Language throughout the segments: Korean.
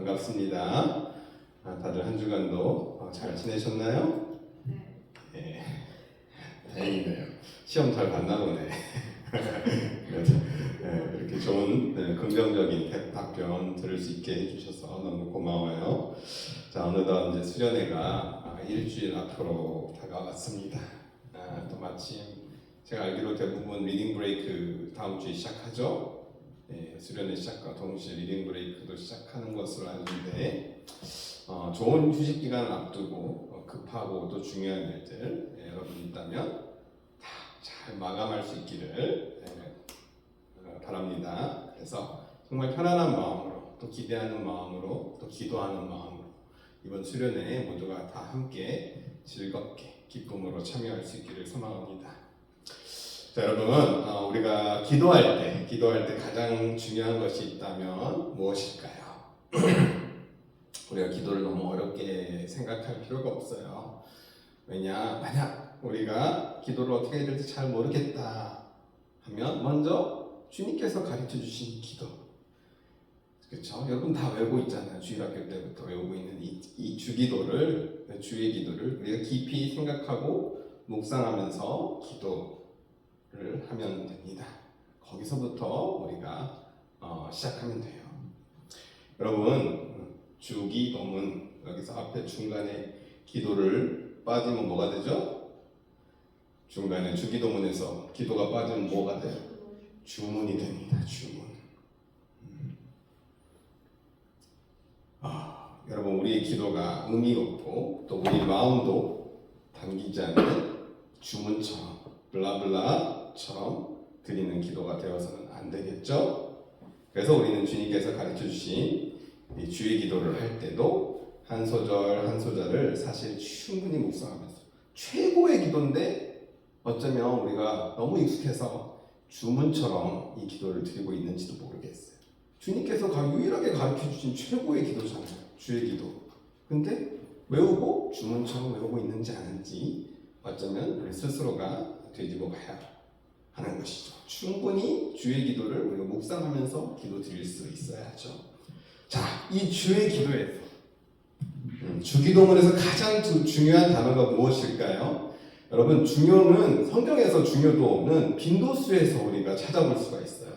반갑습니다. 다들 한 주간도 잘 지내셨나요? 네. 다행이네요. 시험 잘 봤나 보네. 그래서 이렇게 좋은 긍정적인 답변 들을 수 있게 해주셔서 너무 고마워요. 자, 어느덧 이제 수련회가 일주일 앞으로 다가왔습니다. 또 마침 제가 알기로 대부분 리딩 브레이크 다음 주에 시작하죠. 수련회 시작과 동시에 리딩 브레이크도 시작하는 것으로 아는데 좋은 휴식 기간을 앞두고 급하고 또 중요한 일들 여러분 있다면 다 잘 마감할 수 있기를 바랍니다. 그래서 정말 편안한 마음으로 또 기대하는 마음으로 또 기도하는 마음으로 이번 수련회에 모두가 다 함께 즐겁게 기쁨으로 참여할 수 있기를 소망합니다. 자, 여러분, 우리가 기도할 때 가장 중요한 것이 있다면 무엇일까요? 우리가 기도를 너무 어렵게 생각할 필요가 없어요. 만약 우리가 기도를 어떻게 해야 될지 잘 모르겠다 하면 먼저 주님께서 가르쳐 주신 기도, 그렇죠? 여러분 다 외우고 있잖아요. 주일학교 때부터 외우고 있는 이 주기도를, 주의 기도를 우리가 깊이 생각하고 묵상하면서 기도를 하면 됩니다. 거기서부터 우리가 시작하면 돼요. 여러분, 주기도문, 여기서 앞에 중간에 기도를 빠지면 뭐가 되죠? 중간에 주기도문에서 기도가 빠지면 뭐가 돼요? 주문이 됩니다. 주문. 여러분, 우리의 기도가 의미 없고 또 우리 마음도 담기지 않는 주문처럼 블라블라처럼 드리는 기도가 되어서는 안 되겠죠? 그래서 우리는 주님께서 가르쳐 주신 이 주의 기도를 할 때도 한 소절 한 소절을 사실 충분히 묵상하면서 최고의 기도인데 어쩌면 우리가 너무 익숙해서 주문처럼 이 기도를 드리고 있는지도 모르겠어요. 주님께서 유일하게 가르쳐 주신 최고의 기도잖아요. 주의 기도. 근데 외우고 주문처럼 외우고 있는지 아닌지 어쩌면 우리 스스로가 되짚어 봐야 하는 것이죠. 충분히 주의 기도를 우리가 묵상하면서 기도 드릴 수 있어야죠. 자, 이 주의 기도에서 주기도문에서 가장 중요한 단어가 무엇일까요? 여러분, 중요는 성경에서 중요도는 빈도수에서 우리가 찾아볼 수가 있어요.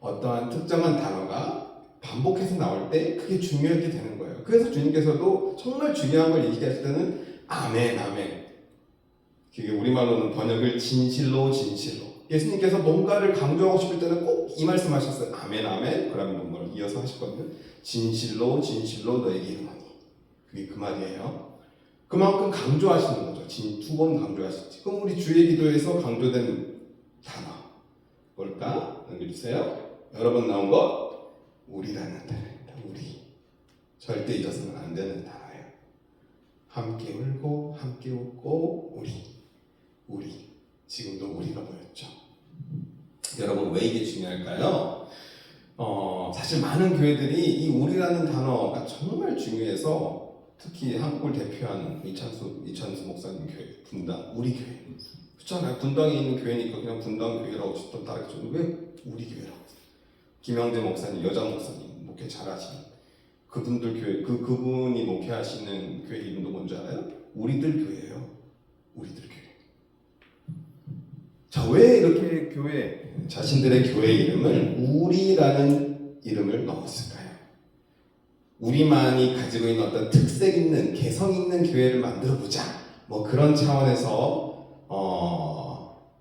어떠한 특정한 단어가 반복해서 나올 때 그게 중요하게 되는 거예요. 그래서 주님께서도 정말 중요한 걸 얘기하실 때는 아멘, 아멘. 그게 우리말로는 번역을 진실로 진실로. 예수님께서 뭔가를 강조하고 싶을 때는 꼭 이 말씀 하셨어요. 아멘, 아멘. 그러면 뭔가를 이어서 하셨거든요. 진실로 진실로 너에게 이르노니. 그게 그 말이에요. 그만큼 강조하시는 거죠. 두 번 강조하셨지. 그럼 우리 주의 기도에서 강조된 단어 뭘까? 넘겨주세요. 여러 번 나온 것 우리라는 단어입니다. 우리. 절대 잊어서는 안 되는 단어예요. 함께 울고 함께 웃고 우리. 지금도 우리가 보였죠. 여러분, 왜 이게 중요할까요? 사실 많은 교회들이 이 우리라는 단어가 정말 중요해서 특히 한국을 대표하는 이찬수 목사님 교회, 분당, 우리 교회. 그렇잖아요. 분당에 있는 교회니까 그냥 분당 교회라고 싶던 따르죠. 왜 우리 교회라고? 김영재 목사님, 여자 목사님, 목회 잘하시는 그분들 교회, 그분이 목회하시는 교회 이름도 뭔지 알아요? 우리들 교회예요. 우리들 교회. 자, 왜 이렇게 자신들의 교회 이름을 우리라는 이름을 넣었을까요? 우리만이 가지고 있는 어떤 특색 있는, 개성 있는 교회를 만들어보자. 뭐 그런 차원에서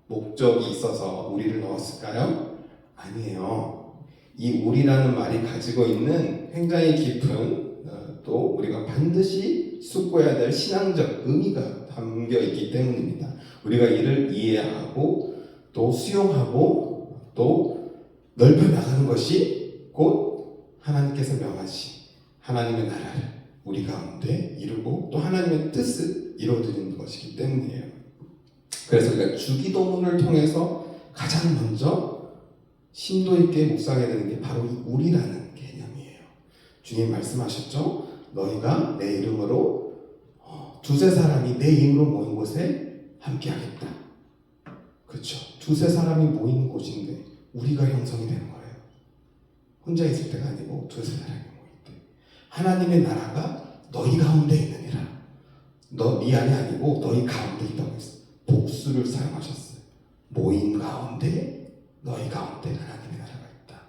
목적이 있어서 우리를 넣었을까요? 아니에요. 이 우리라는 말이 가지고 있는 굉장히 깊은 또 우리가 반드시 숙고해야 될 신앙적 의미가 담겨 있기 때문입니다. 우리가 이를 이해하고 또 수용하고 또 넓혀 나가는 것이 곧 하나님께서 명하신 하나님의 나라를 우리 가운데 이루고 또 하나님의 뜻을 이루어드리는 것이기 때문이에요. 그래서 우리가 주기도문을 통해서 가장 먼저 심도 있게 묵상해야 되는 게 바로 이 우리라는 개념이에요. 주님 말씀하셨죠? 너희가 내 이름으로 두세 사람이 내 이름으로 모인 곳에 함께 하겠다. 그렇죠. 두세 사람이 모인 곳인데 우리가 형성이 되는 거예요. 혼자 있을 때가 아니고 두세 사람이 모일 때. 하나님의 나라가 너희 가운데 있느니라. 네 안에 아니고 너희 가운데 있다고 했어요. 복수를 사용하셨어요. 모임 가운데 너희 가운데 하나님의 나라가 있다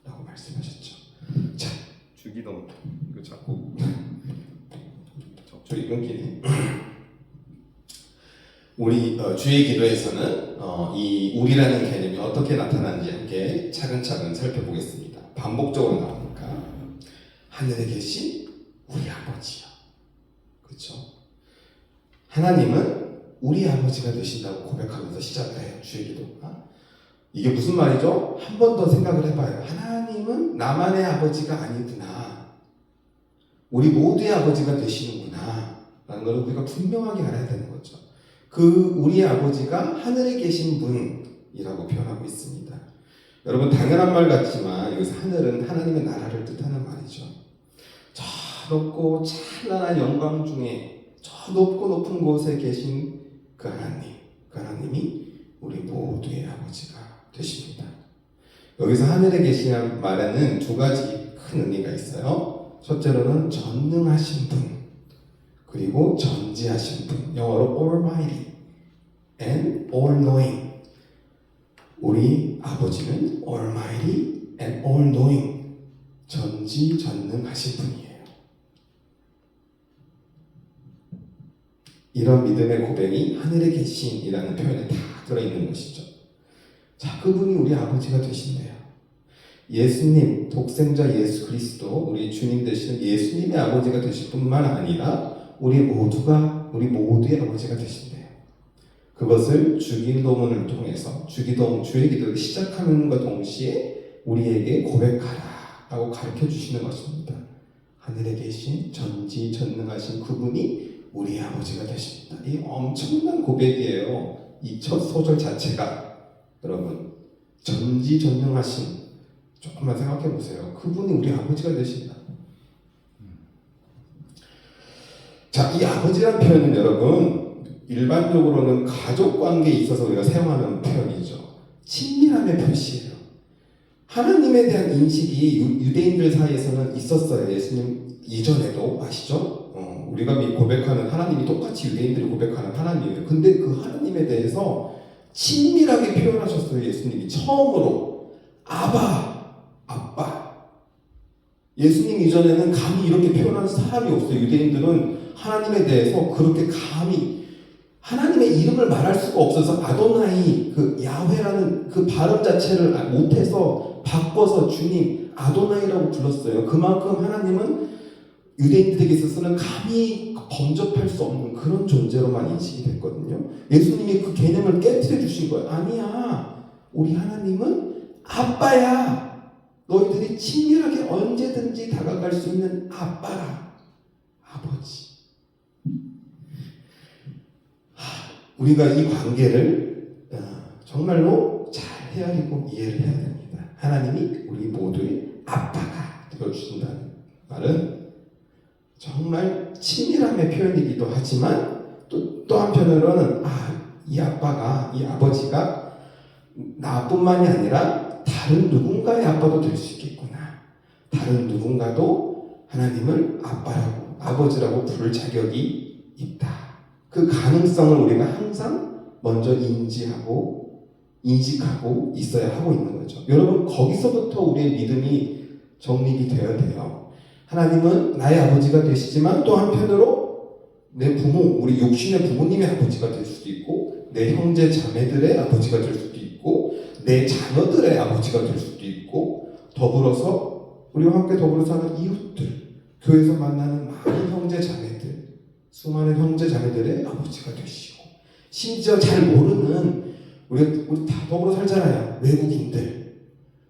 라고 말씀하셨죠. 자, 주기도 이거 자꾸 저희 끊기네. 우리 주의 기도에서는 이 우리라는 개념이 어떻게 나타나는지 함께 차근차근 살펴보겠습니다. 반복적으로 나오니까 하늘에 계신 우리 아버지요. 그렇죠? 하나님은 우리 아버지가 되신다고 고백하면서 시작을 해요. 주의 기도가. 이게 무슨 말이죠? 한 번 더 생각을 해봐요. 하나님은 나만의 아버지가 아니구나. 우리 모두의 아버지가 되시는구나 라는 걸 우리가 분명하게 알아야 되는 거죠. 그 우리의 아버지가 하늘에 계신 분이라고 표현하고 있습니다. 여러분 당연한 말 같지만 여기서 하늘은 하나님의 나라를 뜻하는 말이죠. 저 높고 찬란한 영광 중에 저 높고 높은 곳에 계신 그 하나님, 그 하나님이 우리 모두의 아버지가 되십니다. 여기서 하늘에 계시는 말에는 두 가지 큰 의미가 있어요. 첫째로는 전능하신 분, 그리고 전지하신 분, 영어로 Almighty and All-Knowing. 우리 아버지는 Almighty and All-Knowing, 전지전능하신 분이에요. 이런 믿음의 고백이 하늘에 계신이라는 표현에 다 들어있는 것이죠. 자, 그분이 우리 아버지가 되신대요. 예수님, 독생자 예수 그리스도, 우리 주님 되시는 예수님의 아버지가 되실 뿐만 아니라 우리 모두의 아버지가 되신대요. 그것을 주기도문을 통해서 주의 기도를 시작하는과 동시에 우리에게 고백하라 라고 가르쳐 주시는 것입니다. 하늘에 계신 전지전능하신 그분이 우리 아버지가 되십니다. 이 엄청난 고백이에요. 이 첫 소절 자체가. 여러분 전지전능하신, 조금만 생각해 보세요. 그분이 우리 아버지가 되신다. 자, 이 아버지란 표현은 여러분 일반적으로는 가족 관계에 있어서 우리가 사용하는 표현이죠. 친밀함의 표시예요. 하나님에 대한 인식이 유대인들 사이에서는 있었어요. 예수님 이전에도 아시죠? 우리가 고백하는 하나님이 똑같이 유대인들이 고백하는 하나님이에요. 근데 그 하나님에 대해서 친밀하게 표현하셨어요. 예수님이 처음으로 아빠. 예수님 이전에는 감히 이렇게 표현하는 사람이 없어요. 유대인들은 하나님에 대해서 그렇게 감히 하나님의 이름을 말할 수가 없어서 아도나이, 그 야훼라는 그 발음 자체를 못해서 바꿔서 주님 아도나이라고 불렀어요. 그만큼 하나님은 유대인들에게 있어서는 감히 범접할 수 없는 그런 존재로만 인식이 됐거든요. 예수님이 그 개념을 깨트려 주신 거예요. 아니야, 우리 하나님은 아빠야. 너희들이 친밀하게 언제든지 다가갈 수 있는 아빠라. 아버지. 우리가 이 관계를 정말로 잘 헤아리고 이해를 해야 됩니다. 하나님이 우리 모두의 아빠가 되어주신다는 말은 정말 친밀함의 표현이기도 하지만 또 한편으로는 이 아빠가, 이 아버지가 나뿐만이 아니라 다른 누군가의 아빠도 될 수 있겠구나. 다른 누군가도 하나님을 아빠라고, 아버지라고 부를 자격이 있다. 그 가능성을 우리가 항상 먼저 인식하고 있어야 하고 있는 거죠. 여러분, 거기서부터 우리의 믿음이 정립이 되어야 돼요. 하나님은 나의 아버지가 되시지만 또 한편으로 내 부모, 우리 육신의 부모님의 아버지가 될 수도 있고, 내 형제 자매들의 아버지가 될 수도 있고, 내 자녀들의 아버지가 될 수도 있고, 더불어서 우리와 함께 더불어 사는 이웃들, 교회에서 만나는 많은 형제 자매들, 수많은 형제 자매들의 아버지가 되시고, 심지어 잘 모르는 우리 다 더불어 살잖아요. 외국인들,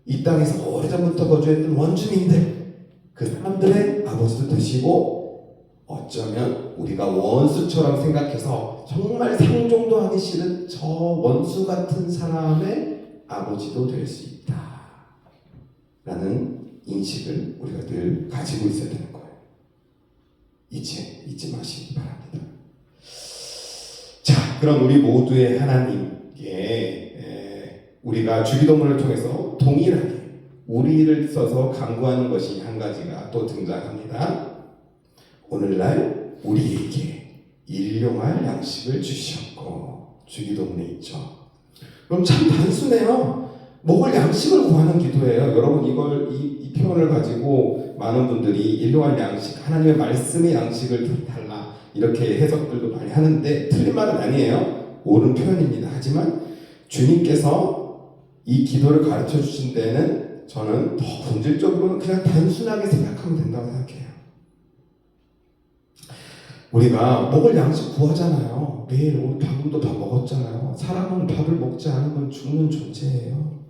이 땅에서 오래전부터 거주했던 원주민들, 그 사람들의 아버지도 되시고, 어쩌면 우리가 원수처럼 생각해서 정말 상종도 하기 싫은 저 원수 같은 사람의 아버지도 될 수 있다 라는 인식을 우리가 늘 가지고 있어야 되는 거예요. 잊지 마시기 바랍니다. 자, 그럼 우리 모두의 하나님께 우리가 주기도문을 통해서 동일하게 우리를 써서 강구하는 것이 한 가지가 또 등장합니다. 오늘날 우리에게 일용할 양식을 주시옵고 주기도문에 있죠. 그럼 참 단순해요. 먹을 양식을 구하는 기도예요. 여러분 이 표현을 가지고 많은 분들이 일용할 양식, 하나님의 말씀의 양식을 달라 이렇게 해석들도 많이 하는데 틀린 말은 아니에요. 옳은 표현입니다. 하지만 주님께서 이 기도를 가르쳐 주신 데는 저는 더 본질적으로는 그냥 단순하게 생각하면 된다고 생각해요. 우리가 먹을 양식 구하잖아요. 매일 오늘 방금도 밥 먹었잖아요. 사람은 밥을 먹지 않으면 죽는 존재예요.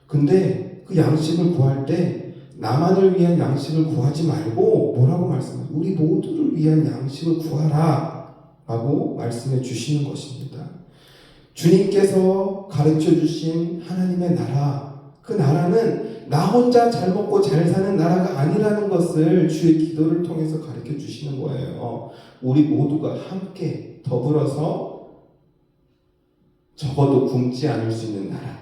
근데 그 양식을 구할 때 나만을 위한 양식을 구하지 말고 뭐라고 말씀해요? 우리 모두를 위한 양식을 구하라 라고 말씀해 주시는 것입니다. 주님께서 가르쳐 주신 하나님의 나라, 그 나라는 나 혼자 잘 먹고 잘 사는 나라가 아니라는 것을 주의 기도를 통해서 가르쳐 주시는 거예요. 우리 모두가 함께 더불어서 적어도 굶지 않을 수 있는 나라,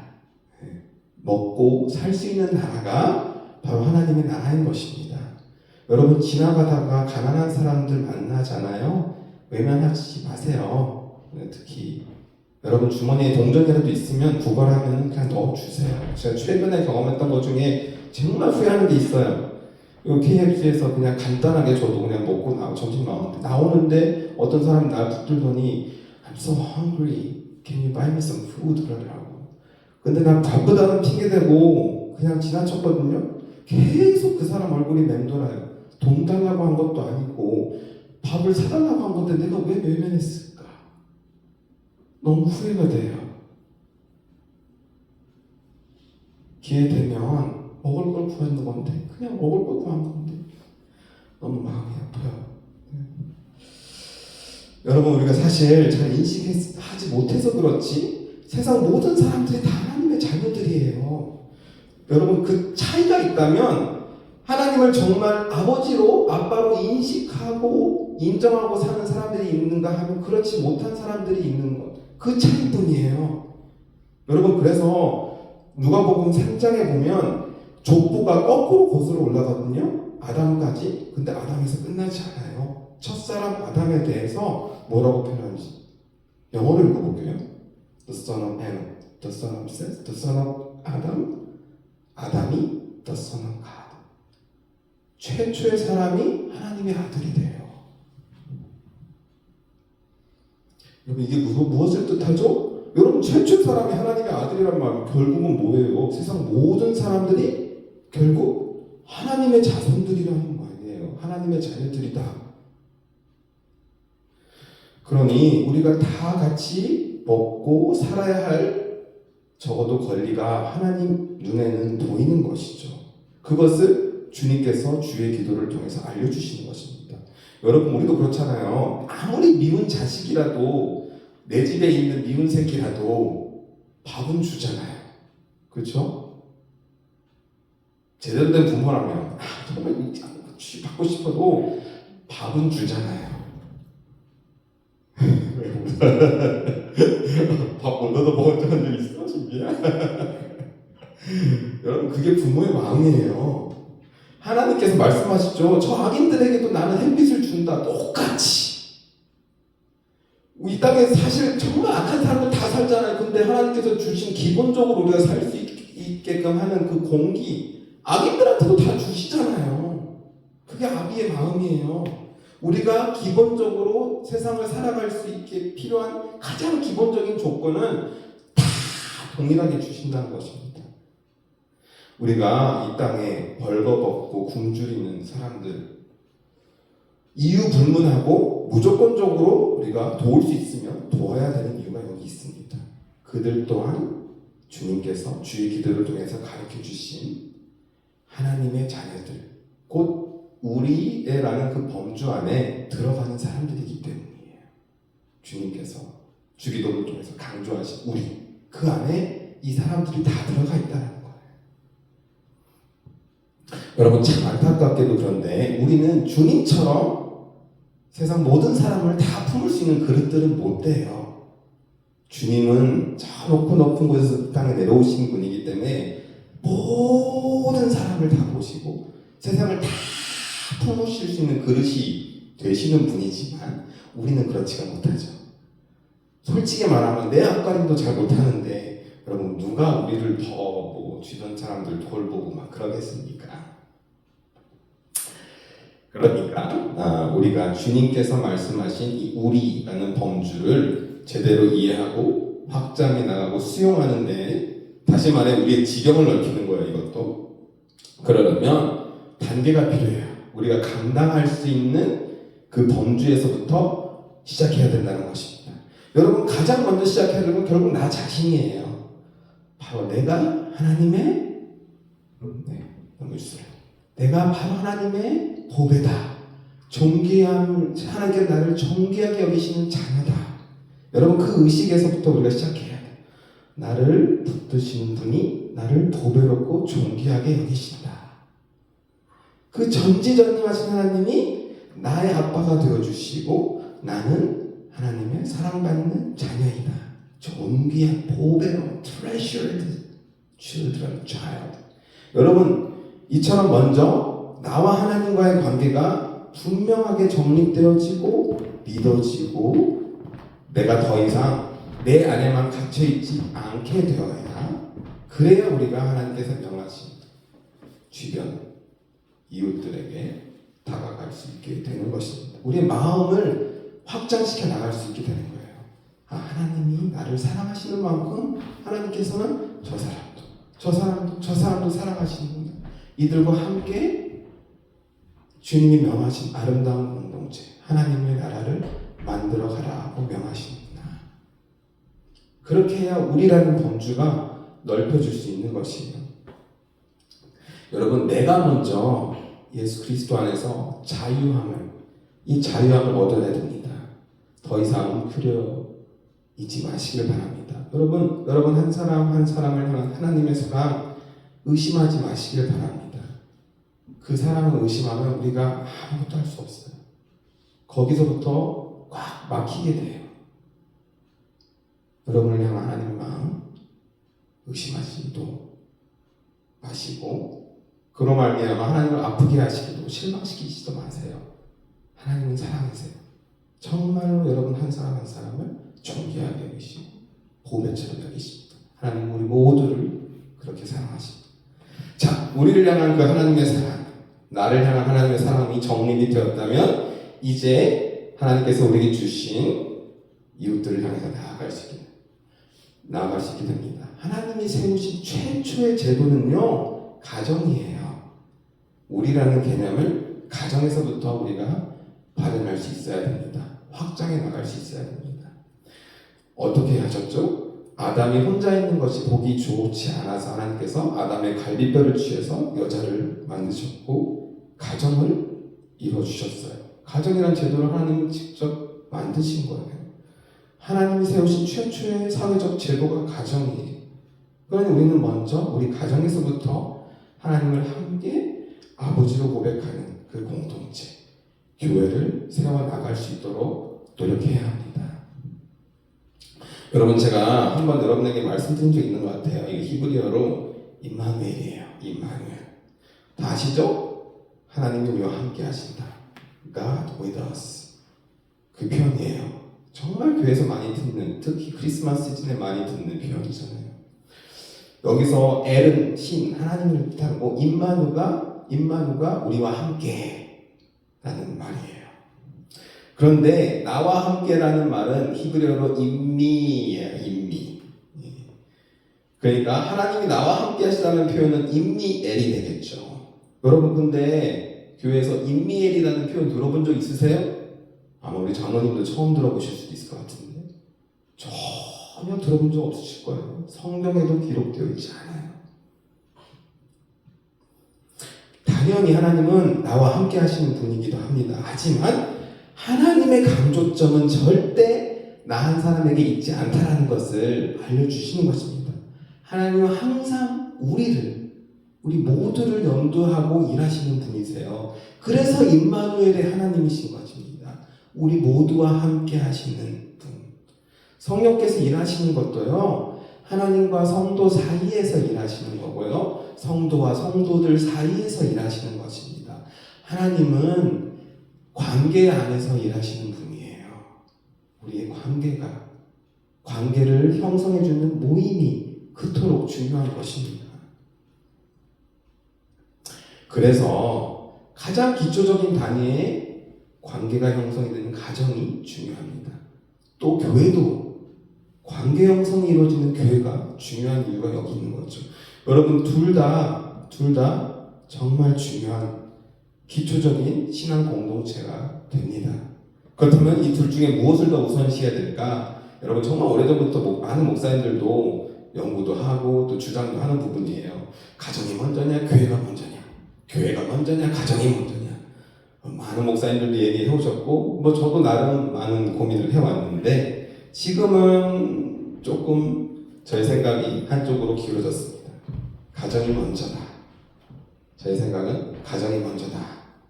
먹고 살 수 있는 나라가 바로 하나님의 나라인 것입니다. 여러분 지나가다가 가난한 사람들 만나잖아요. 외면하지 마세요. 특히 여러분 주머니에 동전이라도 있으면 구걸하면 그냥 넣어주세요. 제가 최근에 경험했던 것 중에 정말 후회하는 게 있어요. KFC에서 그냥 간단하게 저도 그냥 먹고 점심 나오는데 어떤 사람이 날 붙들더니 I'm so hungry. Can you buy me some food? 그러더라고. 근데 난 바쁘다는 핑계대고 그냥 지나쳤거든요. 계속 그 사람 얼굴이 맴돌아요. 돈 달라고 한 것도 아니고 밥을 사달라고 한 건데 내가 왜 외면했을까? 너무 후회가 돼요. 기회 되면 먹을 걸 구하는 건데 그냥 먹을 걸 구한 건데 너무 마음이 아파요. 여러분 우리가 사실 잘 인식하지 못해서 그렇지 세상 모든 사람들이 다 하나님의 자녀들이에요. 여러분 그 차이가 있다면 하나님을 정말 아버지로 아빠로 인식하고 인정하고 사는 사람들이 있는가 하면 그렇지 못한 사람들이 있는 것, 그 차이뿐이에요. 여러분 그래서 누가복음 3장에 보면 족보가 거꾸로 거슬러 올라가거든요. 아담까지. 근데 아담에서 끝나지 않아요. 첫사람 아담에 대해서 뭐라고 표현하는지 영어로 읽어볼게요. The son of Adam, the son of Seth, the son of Adam, 아담이 the son of God. 최초의 사람이 하나님의 아들이 돼요. 여러분 이게 무엇을 뜻하죠? 여러분 최초의 사람이 하나님의 아들이란 말은 결국은 뭐예요? 세상 모든 사람들이 결국 하나님의 자손들이라는 말이에요. 하나님의 자녀들이다. 그러니 우리가 다 같이 먹고 살아야 할 적어도 권리가 하나님 눈에는 보이는 것이죠. 그것을 주님께서 주의 기도를 통해서 알려주시는 것입니다. 여러분 우리도 그렇잖아요. 아무리 미운 자식이라도 내 집에 있는 미운 새끼라도 밥은 주잖아요. 그렇죠? 제대로 된 부모라면 정말 받고 싶어도 밥은 주잖아요. 밥 못 얻어 먹은 적 있어? 준비야? 여러분 그게 부모의 마음이에요. 하나님께서 말씀하시죠. 저 악인들에게도 나는 햇빛을 준다. 똑같이. 이 땅에 사실 정말 악한 사람들 다 살잖아요. 근데 하나님께서 주신 기본적으로 우리가 살 수 있게끔 하는 그 공기 악인들한테도 다 주시잖아요. 그게 아비의 마음이에요. 우리가 기본적으로 세상을 살아갈 수 있게 필요한 가장 기본적인 조건은 다 동일하게 주신다는 것입니다. 우리가 이 땅에 벌거벗고 굶주리는 사람들 이유 불문하고 무조건적으로 우리가 도울 수 있으면 도와야 되는 이유가 여기 있습니다. 그들 또한 주님께서 주의 기도를 통해서 가르쳐 주신 하나님의 자녀들 곧 우리라는 그 범주 안에 들어가는 사람들이기 때문이에요. 주님께서 주기도를 통해서 강조하신 우리 그 안에 이 사람들이 다 들어가 있다는 거예요. 여러분 참 안타깝게도 그런데 우리는 주님처럼 세상 모든 사람을 다 품을 수 있는 그릇들은 못 돼요. 주님은 저 높고 높은 곳에서 이 땅에 내려오신 분이기 때문에 모든 사람을 다 보시고 세상을 다 품으실 수 있는 그릇이 되시는 분이지만 우리는 그렇지가 못하죠. 솔직히 말하면 내 앞가림도 잘 못하는데 여러분 누가 우리를 더 뭐 주변 사람들 돌보고 막 그러겠습니까? 그러니까 우리가 주님께서 말씀하신 이 우리라는 범주를 제대로 이해하고 확장해 나가고 수용하는데 다시 말해 우리의 지경을 넓히는 거예요. 이것도 그러려면 단계가 필요해요. 우리가 감당할 수 있는 그 범주에서부터 시작해야 된다는 것입니다. 여러분 가장 먼저 시작해야 되는 건 결국 나 자신이에요. 바로 내가 하나님의 넘겨주세요. 내가 바로 하나님의 보배다. 하나님께 나를 존귀하게 여기시는 자녀다. 여러분 그 의식에서부터 우리가 시작해야 돼. 나를 붙드시는 분이 나를 보배롭고 존귀하게 여기신다. 그 전지전능하신 하나님이 나의 아빠가 되어주시고 나는 하나님의 사랑받는 자녀이다. 존귀한 보배로운 treasured children, child. 여러분 이처럼 먼저 나와 하나님과의 관계가 분명하게 정립되어지고 믿어지고 내가 더 이상 내 안에만 갇혀있지 않게 되어야 그래야 우리가 하나님께서 명하신 주변 이웃들에게 다가갈 수 있게 되는 것입니다. 우리의 마음을 확장시켜 나갈 수 있게 되는 거예요. 하나님이 나를 사랑하시는 만큼 하나님께서는 저 사람도 사랑하시는구나. 이들과 함께 주님이 명하신 아름다운 공동체 하나님의 나라를 만들어 가라고 명하시는구나. 그렇게 해야 우리라는 범주가 넓혀질 수 있는 것이에요. 여러분 내가 먼저 예수 그리스도 안에서 이 자유함을 얻어내야 됩니다. 더 이상 웅크려 있지 마시길 바랍니다. 여러분 한 사람 한 사람을 향한 하나님의 사랑 의심하지 마시길 바랍니다. 그 사람을 의심하면 우리가 아무것도 할 수 없어요. 거기서부터 꽉 막히게 돼요. 여러분을 향한 하나님의 마음 의심하지도 마시고 그로 말미암아 하나님을 아프게 하시기도 실망시키지도 마세요. 하나님은 사랑하세요. 정말로 여러분 한 사람 한 사람을 존귀하게 여기시고 보배처럼 여기십니다. 하나님 우리 모두를 그렇게 사랑하십니다. 자, 우리를 향한 그 하나님의 사랑, 나를 향한 하나님의 사랑이 정립이 되었다면 이제 하나님께서 우리에게 주신 이웃들을 향해서 나아갈 수 있게 됩니다. 하나님이 세우신 최초의 제도는요 가정이에요. 우리라는 개념을 가정에서부터 우리가 발현할 수 있어야 됩니다. 확장해 나갈 수 있어야 됩니다. 어떻게 하셨죠? 아담이 혼자 있는 것이 보기 좋지 않아서 하나님께서 아담의 갈비뼈를 취해서 여자를 만드셨고 가정을 이루어주셨어요. 가정이란 제도를 하나님이 직접 만드신 거예요. 하나님이 세우신 최초의 사회적 제도가 가정이에요. 그러니 우리는 먼저 우리 가정에서부터 하나님을 함께 아버지로 고백하는 그 공동체, 교회를 세워나갈 수 있도록 노력해야 합니다. 여러분 제가 한번 여러분에게 말씀드린 적 있는 것 같아요. 이게 히브리어로 임마누엘이에요. 임마누엘. 다 아시죠? 하나님이 우리와 함께 하신다. God with us. 그 표현이에요. 정말 교회에서 많이 듣는, 특히 크리스마스 시즌에 많이 듣는 표현이잖아요. 여기서 엘은 신, 하나님을 뜻하고 임마누가 우리와 함께 라는 말이에요. 그런데 나와 함께라는 말은 히브리어로 임미예요. 임미. 그러니까 하나님이 나와 함께 하시다는 표현은 임미엘이 되겠죠. 여러분 근데 교회에서 임미엘이라는 표현 들어본 적 있으세요? 아마 우리 장로님도 처음 들어보실 수도 있을 것 같은데 전혀 들어본 적 없으실 거예요. 성경에도 기록되어 있지 않아요. 당연히 하나님은 나와 함께 하시는 분이기도 합니다. 하지만 하나님의 강조점은 절대 나 한 사람에게 있지 않다라는 것을 알려주시는 것입니다. 하나님은 항상 우리 모두를 염두하고 일하시는 분이세요. 그래서 임마누엘의 하나님이신 것입니다. 우리 모두와 함께 하시는 분. 성령께서 일하시는 것도요, 하나님과 성도 사이에서 일하시는 거고요. 성도와 성도들 사이에서 일하시는 것입니다. 하나님은 관계 안에서 일하시는 분이에요. 우리의 관계를 형성해주는 모임이 그토록 중요한 것입니다. 그래서 가장 기초적인 단위의 관계가 형성이 되는 가정이 중요합니다. 또 교회도 관계 형성이 이루어지는 교회가 중요한 이유가 여기 있는 거죠. 여러분 둘 다 정말 중요한 기초적인 신앙 공동체가 됩니다. 그렇다면 이 둘 중에 무엇을 더 우선시해야 될까? 여러분 정말 오래전부터 많은 목사님들도 연구도 하고 또 주장도 하는 부분이에요. 가정이 먼저냐 교회가 먼저냐, 교회가 먼저냐 가정이 먼저냐. 많은 목사님들도 얘기해 오셨고 저도 나름 많은 고민을 해왔는데 지금은 조금 저의 생각이 한쪽으로 기울어졌습니다. 가정이 먼저다. 저의 생각은 가정이 먼저다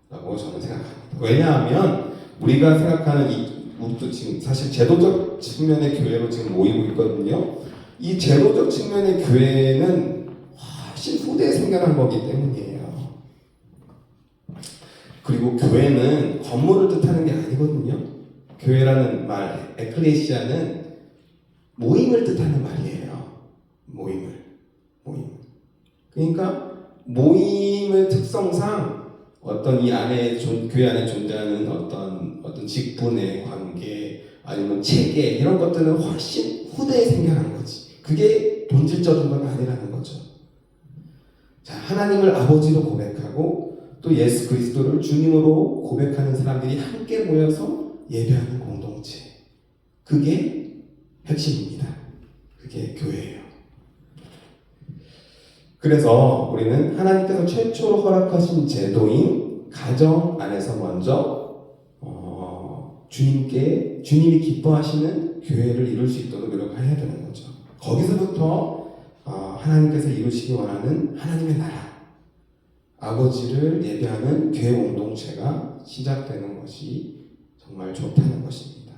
라고 저는 생각합니다. 왜냐하면 우리가 생각하는 우리도 지금 사실 제도적 측면의 교회로 지금 모이고 있거든요. 이 제도적 측면의 교회는 훨씬 후대에 생겨난 거기 때문이에요. 그리고 교회는 건물을 뜻하는 게 아니거든요. 교회라는 말, 에클레시아는 모임을 뜻하는 말이에요. 모임. 그러니까 모임의 특성상 어떤 이 안에 교회 안에 존재하는 어떤 직분의 관계 아니면 체계 이런 것들은 훨씬 후대에 생겨난 거지. 그게 본질적인 건 아니라는 거죠. 자, 하나님을 아버지로 고백하고 또 예수 그리스도를 주님으로 고백하는 사람들이 함께 모여서 예배하는 공동체. 그게 핵심입니다. 그게 교회예요. 그래서 우리는 하나님께서 최초로 허락하신 제도인 가정 안에서 먼저 주님이 기뻐하시는 교회를 이룰 수 있도록 노력해야 되는 거죠. 거기서부터 하나님께서 이루시기 원하는 하나님의 나라, 아버지를 예배하는 교회 공동체가 시작되는 것이 정말 좋다는 것입니다.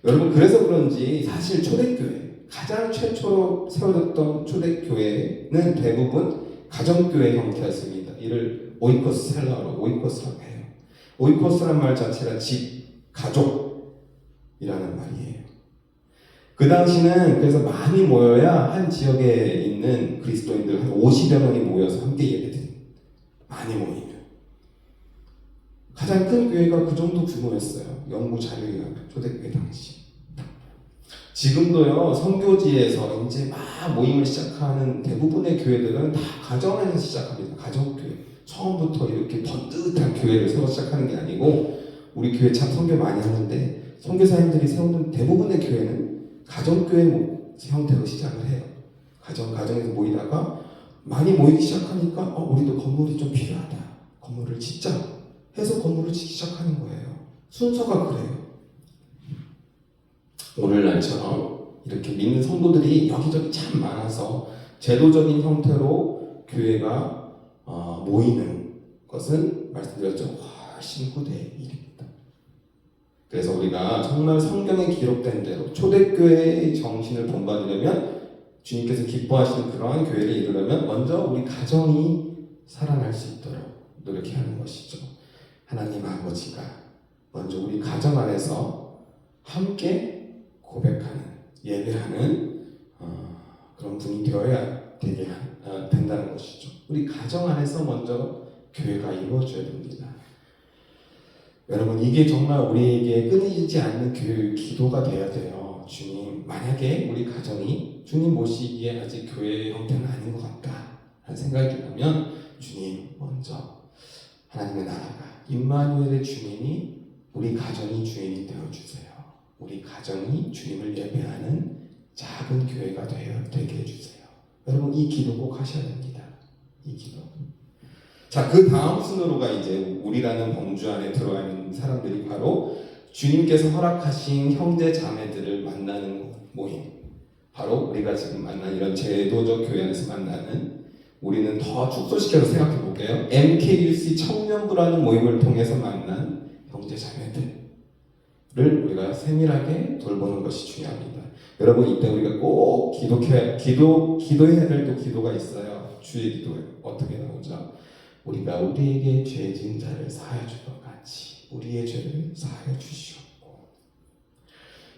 여러분 그래서 그런지 사실 초대교회, 가장 최초로 세워졌던 초대교회는 대부분 가정교회 형태였습니다. 이를 오이코스라고 해요. 오이코스란 말 자체가 집, 가족이라는 말이에요. 그 당시는 그래서 많이 모여야 한 지역에 있는 그리스도인들 한 50여 명이 모여서 함께 예배드립니다. 많이 모이면. 가장 큰 교회가 그 정도 규모였어요. 영구 자유의회 초대교회 당시. 지금도요, 선교지에서 이제 막 모임을 시작하는 대부분의 교회들은 다 가정에서 시작합니다. 가정교회. 처음부터 이렇게 번듯한 교회를 세워 시작하는 게 아니고, 우리 교회 참 선교 많이 하는데, 선교사님들이 세우는 대부분의 교회는 가정교회 형태로 시작을 해요. 가정에서 모이다가 많이 모이기 시작하니까, 우리도 건물이 좀 필요하다. 건물을 짓자. 해서 건물을 짓기 시작하는 거예요. 순서가 그래요. 오늘날처럼 이렇게 믿는 성도들이 여기저기 참 많아서 제도적인 형태로 교회가 모이는 것은 말씀드렸죠. 훨씬 후대의 일입니다. 그래서 우리가 정말 성경에 기록된 대로 초대교회의 정신을 본받으려면 주님께서 기뻐하시는 그러한 교회를 이루려면 먼저 우리 가정이 살아날 수 있도록 노력해야 하는 것이죠. 하나님 아버지가 먼저 우리 가정 안에서 함께 고백하는, 예배하는 그런 분이 되어야 된다는 것이죠. 우리 가정 안에서 먼저 교회가 이루어져야 됩니다. 여러분 이게 정말 우리에게 끊이지 않는 기도가 돼야 돼요. 주님, 만약에 우리 가정이 주님 모시기에 아직 교회 형태는 아닌 것 같다 라는 생각이 들면 주님 먼저 하나님의 나라가 임마누엘의 주님이 우리 가정이 주인이 되어주세요. 우리 가정이 주님을 예배하는 작은 교회가 되게 해주세요. 여러분 이 기도 꼭 하셔야 됩니다. 이 기도. 자, 그 다음 순으로가 이제 우리라는 범주 안에 들어와 있는 사람들이 바로 주님께서 허락하신 형제 자매들을 만나는 모임. 바로 우리가 지금 만난 이런 제도적 교회 안에서 만나는, 우리는 더 축소시켜서 생각해 볼게요. MKUC 청년부라는 모임을 통해서 만난 형제 자매들. 우리가 세밀하게 돌보는 것이 중요합니다. 여러분 이때 우리가 꼭 기도해야 될 또 기도가 있어요. 주의 기도 어떻게 나오죠? 우리가 우리에게 죄 지은 자를 사하여 줄 것 같이 우리의 죄를 사하여 주시옵고.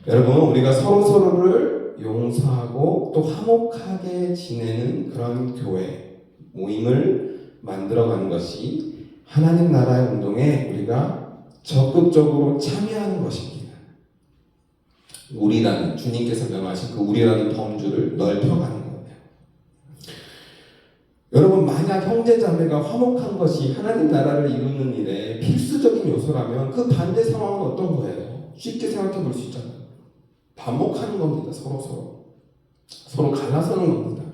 여러분 우리가 서로를 용서하고 또 화목하게 지내는 그런 교회 모임을 만들어가는 것이 하나님 나라의 운동에 우리가 적극적으로 참여하는 것입니다. 우리라는 주님께서 명하신 그 우리라는 범주를 넓혀가는 거예요. 여러분 만약 형제자매가 화목한 것이 하나님 나라를 이루는 일에 필수적인 요소라면 그 반대 상황은 어떤 거예요? 쉽게 생각해 볼 수 있잖아요. 반목하는 겁니다. 서로 갈라서는 겁니다.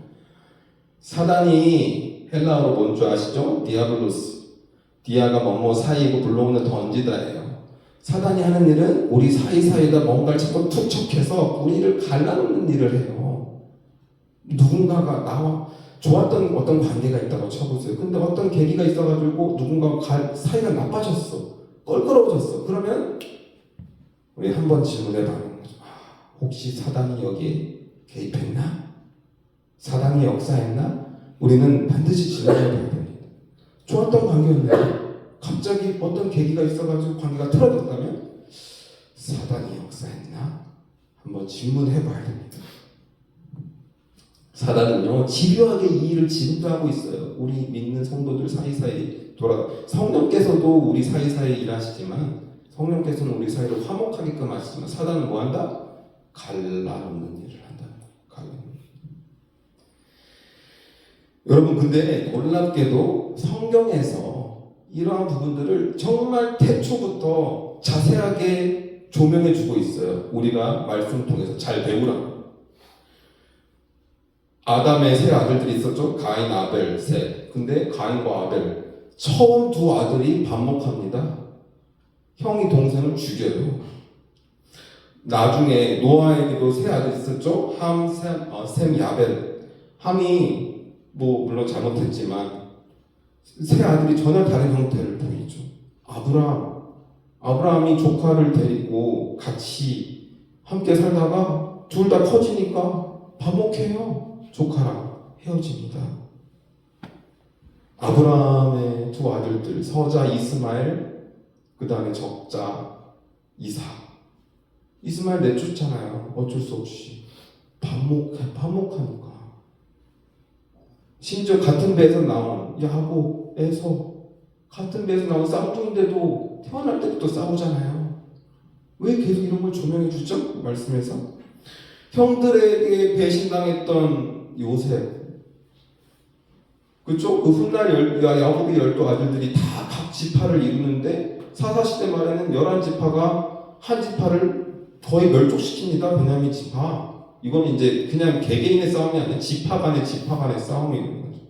사단이 헬라어로 뭔 줄 아시죠? 디아블로스. 디아가 뭐뭐 사이고 블로는 던지다예요. 사단이 하는 일은 우리 사이사이에다 뭔가를 자꾸 투척해서 우리를 갈라놓는 일을 해요. 누군가가 나와 좋았던 어떤 관계가 있다고 쳐보세요. 근데 어떤 계기가 있어가지고 누군가가 사이가 나빠졌어. 껄끄러워졌어. 그러면 우리 한번 질문해봐요. 혹시 사단이 여기에 개입했나? 사단이 역사했나? 우리는 반드시 질문해봐야 됩니다. 좋았던 관계였는데 갑자기 어떤 계기가 있어가지고 관계가 틀어졌다면 사단이 역사했나? 한번 질문해봐야 됩니다. 사단은요 집요하게 이 일을 지금도 하고 있어요. 우리 믿는 성도들 사이사이 성령께서도 우리 사이사이 일하시지만 성령께서는 우리 사이를 화목하게끔 하시지만 사단은 뭐한다? 갈라놓는 일을 한다. 여러분 근데 놀랍게도 성경에서 이러한 부분들을 정말 태초부터 자세하게 조명해 주고 있어요. 우리가 말씀 통해서 잘 배우라. 아담의 세 아들들이 있었죠. 가인, 아벨, 셋. 근데 가인과 아벨 처음 두 아들이 반목합니다. 형이 동생을 죽여요. 나중에 노아에게도 세 아들이 있었죠. 함, 셈, 야벨. 함이 물론 잘못했지만 세 아들이 전혀 다른 형태를 보이죠. 아브라함이 조카를 데리고 같이 함께 살다가 둘 다 커지니까 반목해요. 조카랑 헤어집니다. 아브라함의 두 아들들 서자 이스마엘, 그 다음에 적자 이삭. 이스마엘 내쫓잖아요. 어쩔 수 없이 반목하니까. 심지어 같은 배에서 나온 야곱, 에서 같은 배에서 나온 쌍둥이인데도 태어날 때부터 싸우잖아요. 왜 계속 이런 걸 조명해 주죠? 말씀에서 형들에게 배신당했던 요셉, 그쪽 그 훗날 야곱의 12아들들이 다 각 지파를 이루는데 사사시대 말에는 11지파가 한 지파를 거의 멸족시킵니다. 베냐민 지파. 이건 이제 그냥 개개인의 싸움이 아니라 지파 간의 싸움이 있는 거죠.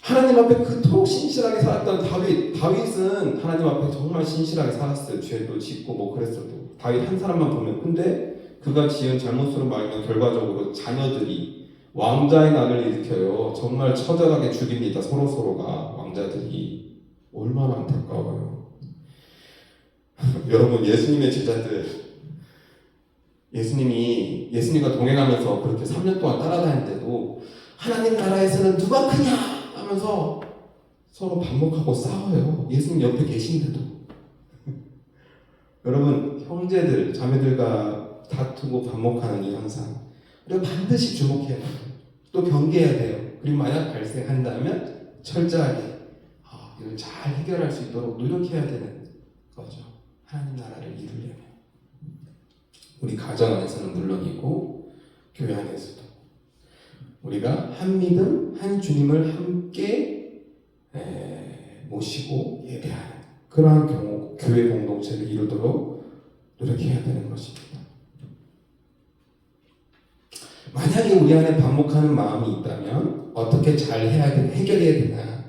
하나님 앞에 그토록 신실하게 살았던 다윗은 하나님 앞에 정말 신실하게 살았어요. 죄도 짓고 그랬어도 다윗 한 사람만 보면. 근데 그가 지은 잘못으로 말하면 결과적으로 자녀들이 왕자의 난을 일으켜요. 정말 처절하게 죽입니다. 서로가 왕자들이. 얼마나 안타까워요. 여러분 예수님의 제자들, 예수님과 동행하면서 그렇게 3년 동안 따라다니는데도 하나님 나라에서는 누가 크냐 하면서 서로 반목하고 싸워요. 예수님 옆에 계신데도. 여러분 형제들, 자매들과 다투고 반목하는 이 현상 우리가 반드시 주목해야 돼요. 또 경계해야 돼요. 그리고 만약 발생한다면 철저하게 이걸 잘 해결할 수 있도록 노력해야 되는 거죠. 하나님 나라를 이루려면 우리 가정 안에서는 물론이고 교회 안에서도 우리가 한 믿음, 한 주님을 함께 모시고 예배하는 그러한 교회 공동체를 이루도록 노력해야 되는 것입니다. 만약에 우리 안에 반목하는 마음이 있다면 어떻게 잘 해결해야 되나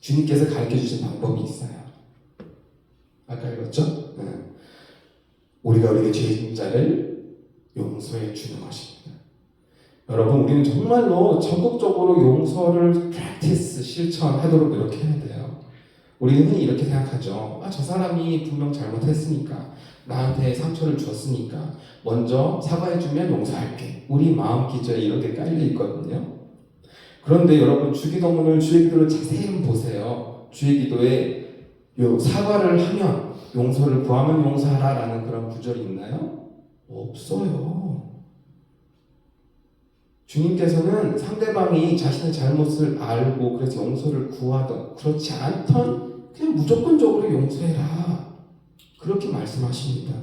주님께서 가르쳐주신 방법이 있어요. 아까 읽었죠? 우리가 우리에게 죄 지은 자를 용서해 주는 것입니다. 여러분 우리는 정말로 적극적으로 용서를 실천하도록 노력해야 돼요. 우리는 흔히 이렇게 생각하죠. 저 사람이 분명 잘못했으니까, 나한테 상처를 줬으니까 먼저 사과해주면 용서할게. 우리 마음 기저에 이런 게 깔려 있거든요. 그런데 여러분, 주기도문을, 주의 기도를 자세히 한번 보세요. 주의 기도에 사과를 하면, 용서를 구하면 용서하라라는 그런 구절이 있나요? 없어요. 주님께서는 상대방이 자신의 잘못을 알고 그래서 용서를 구하던, 그렇지 않던 그냥 무조건적으로 용서해라, 그렇게 말씀하십니다.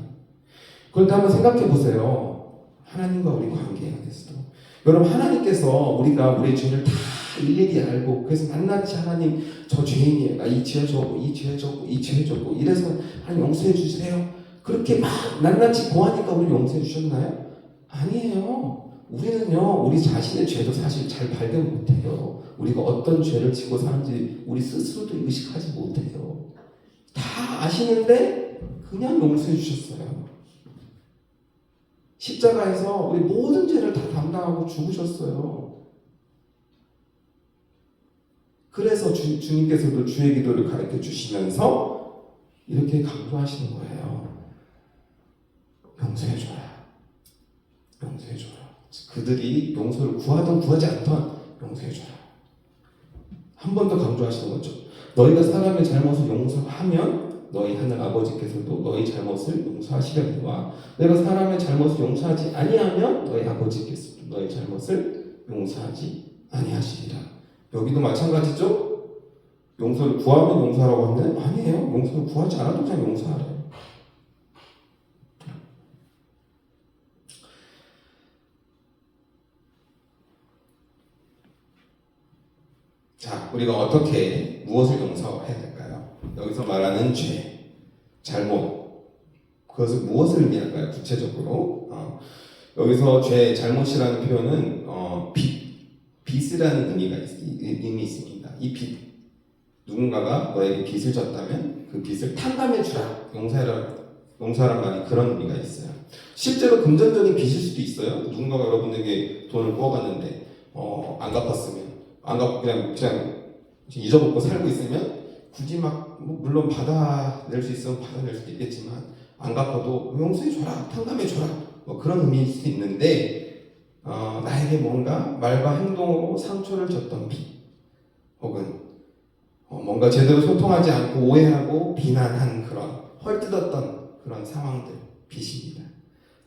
그런데 한번 생각해 보세요. 하나님과 우리 관계에 대해서도 여러분, 하나님께서 우리가 우리의 죄를 다 일일이 알고, 그래서 낱낱이 하나님, 저 죄인이에요, 나 이 죄 졌고 이 죄 졌고 이 죄 졌고 이래서 하나님 용서해 주세요, 그렇게 막 낱낱이 고하니까 우리 용서해 주셨나요? 아니에요. 우리는요, 우리 자신의 죄도 사실 잘 발견 못해요. 우리가 어떤 죄를 지고 사는지 우리 스스로도 의식하지 못해요. 다 아시는데 그냥 용서해 주셨어요. 십자가에서 우리 모든 죄를 다 담당하고 죽으셨어요. 그래서 주님께서도 주의 기도를 가르쳐 주시면서 이렇게 강조하시는 거예요. 용서해줘라. 용서해줘라. 그들이 용서를 구하든 구하지 않던 용서해줘라. 한 번 더 강조하시는 거죠. 너희가 사람의 잘못을 용서하면 너희 하늘 아버지께서도 너희 잘못을 용서하시려니와 내가 사람의 잘못을 용서하지 아니하면 너희 아버지께서도 너희 잘못을 용서하지 아니하시리라. 여기도 마찬가지죠. 용서를 구하면 용서하라고 하는데 아니에요. 용서를 구하지 않아도 그냥 용서하래요. 자, 우리가 어떻게 무엇을 용서해야 될까요? 여기서 말하는 죄, 잘못, 그것을 무엇을 의미할까요? 구체적으로 여기서 죄, 잘못이라는 표현은 빚이라는 의미 있습니다. 이 빚, 누군가가 너에게 빚을 졌다면 그 빚을 탕감해 주라, 용서하란 말이 그런 의미가 있어요. 실제로 금전적인 빚일 수도 있어요. 누군가가 여러분에게 돈을 꿔갔는데 안 갚았으면, 안 갚고 그냥 잊어먹고 살고 있으면 굳이 물론 받아낼 수 있으면 받아낼 수도 있겠지만 안 갚아도 용서해줘라, 탕감해줘라, 그런 의미일 수도 있는데 나에게 뭔가 말과 행동으로 상처를 줬던 빚, 혹은 뭔가 제대로 소통하지 않고 오해하고 비난한 그런 헐뜯었던 그런 상황들, 빚입니다.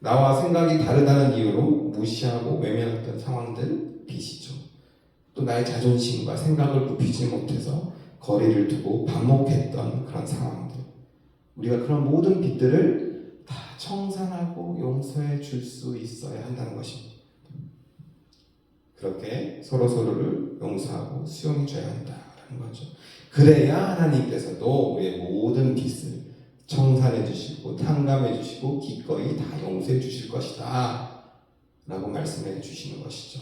나와 생각이 다르다는 이유로 무시하고 외면했던 상황들, 빚이죠. 또 나의 자존심과 생각을 굽히지 못해서 거리를 두고 반목했던 그런 상황들, 우리가 그런 모든 빚들을 다 청산하고 용서해 줄 수 있어야 한다는 것입니다. 그렇게 서로서로를 용서하고 수용해 줘야 한다는 거죠. 그래야 하나님께서도 우리의 모든 빚을 청산해 주시고 탕감해 주시고 기꺼이 다 용서해 주실 것이다 라고 말씀해 주시는 것이죠.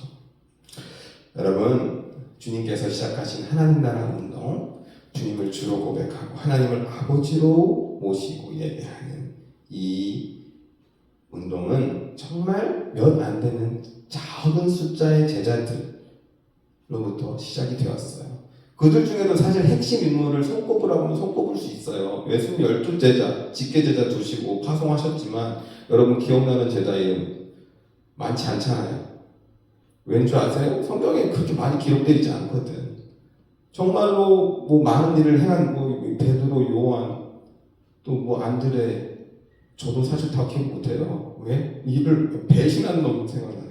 여러분, 주님께서 시작하신 하나님 나라 운동, 주님을 주로 고백하고 하나님을 아버지로 모시고 예배하는 이 운동은 정말 몇 안 되는 작은 숫자의 제자들로부터 시작이 되었어요. 그들 중에도 사실 핵심 인물을 손꼽으라고 하면 손꼽을 수 있어요. 예수님 12제자, 직계제자 두시고 파송하셨지만 여러분 기억나는 제자 이름 많지 않잖아요. 왠 줄 아세요? 성경에 그렇게 많이 기록되어 있지 않거든. 정말로 많은 일을 행한 베드로, 요한, 또 안드레, 저도 사실 다 기억 못해요. 왜? 이를 배신한 놈 생각나네.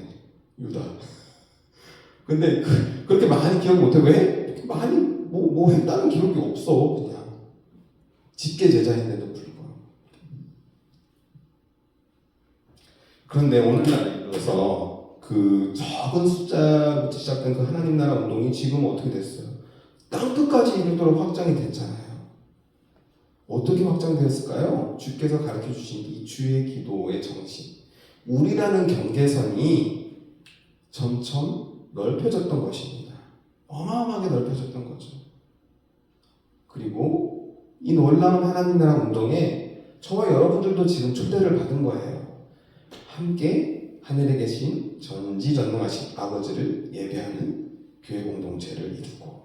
유다. 근데 그렇게 많이 기억 못해. 왜? 많이 했다는 기록이 없어. 그냥 직계 제자인데도 불구하고. 그런데 오늘날에 이어서 그 적은 숫자부터 시작된 그 하나님 나라 운동이 지금 어떻게 됐어요? 땅끝까지 이르도록 확장이 됐잖아요. 어떻게 확장되었을까요? 주께서 가르쳐 주신 이 주의 기도의 정신, 우리라는 경계선이 점점 넓혀졌던 것입니다. 어마어마하게 넓혀졌던 거죠. 그리고 이 놀라운 하나님 나라 운동에 저와 여러분들도 지금 초대를 받은 거예요. 함께 하늘에 계신 전지전능하신 아버지를 예배하는 교회 공동체를 이루고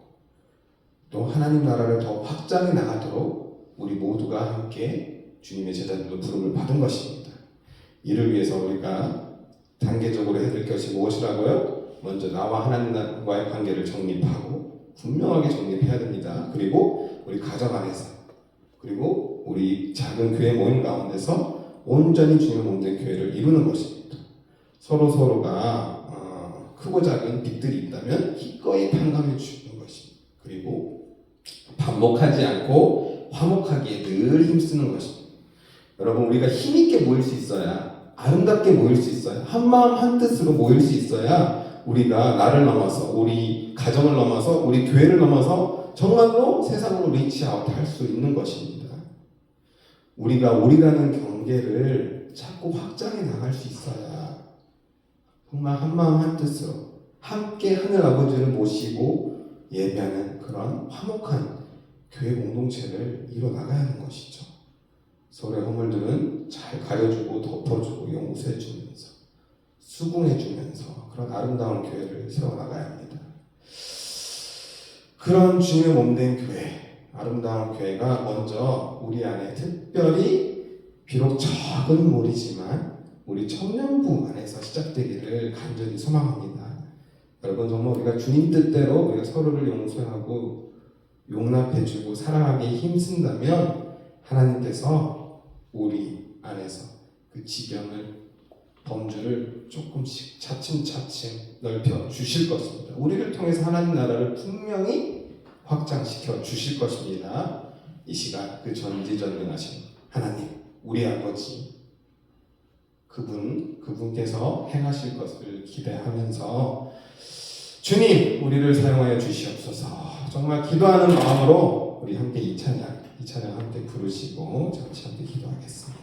또 하나님 나라를 더 확장해 나가도록 우리 모두가 함께 주님의 제자들로 부름을 받은 것입니다. 이를 위해서 우리가 단계적으로 해야 될 것이 무엇이라고요? 먼저 나와 하나님과의 관계를 정립하고 분명하게 정립해야 됩니다. 그리고 우리 가정 안에서, 그리고 우리 작은 교회 모임 가운데서 온전히 주님의 몸된 교회를 이루는 것입니다. 서로가 크고 작은 빚들이 있다면 기꺼이 탕감해 주는 것입니다. 그리고 반복하지 않고 화목하기에 늘 힘쓰는 것입니다. 여러분, 우리가 힘있게 모일 수 있어야, 아름답게 모일 수 있어야, 한마음 한뜻으로 모일 수 있어야 우리가 나를 넘어서, 우리 가정을 넘어서, 우리 교회를 넘어서 정말로 세상으로 리치아웃 할 수 있는 것입니다. 우리가 우리라는 경계를 자꾸 확장해 나갈 수 있어야 정말 한마음 한뜻으로 함께 하늘 아버지를 모시고 예배하는 그런 화목한 교회 공동체를 이뤄나가야 하는 것이죠. 서로의 허물들은 잘 가려주고 덮어주고 용서해주면서 수긍해주면서 그런 아름다운 교회를 세워나가야 합니다. 그런 주님의 몸된 교회, 아름다운 교회가 먼저 우리 안에 특별히 비록 적은 무리지만 우리 청년부 안에서 시작되기를 간절히 소망합니다. 여러분, 정말 우리가 주님 뜻대로 우리가 서로를 용서하고 용납해주고 사랑하기에 힘쓴다면 하나님께서 우리 안에서 그 지경을, 범주를 조금씩 차츰차츰 넓혀 주실 것입니다. 우리를 통해서 하나님 나라를 분명히 확장시켜 주실 것입니다. 이 시간 그 전지전능하신 하나님, 우리 아버지, 그분께서 행하실 것을 기대하면서 주님, 우리를 사용하여 주시옵소서. 정말 기도하는 마음으로 우리 함께 이 찬양 함께 부르시고 잠시 함께 기도하겠습니다.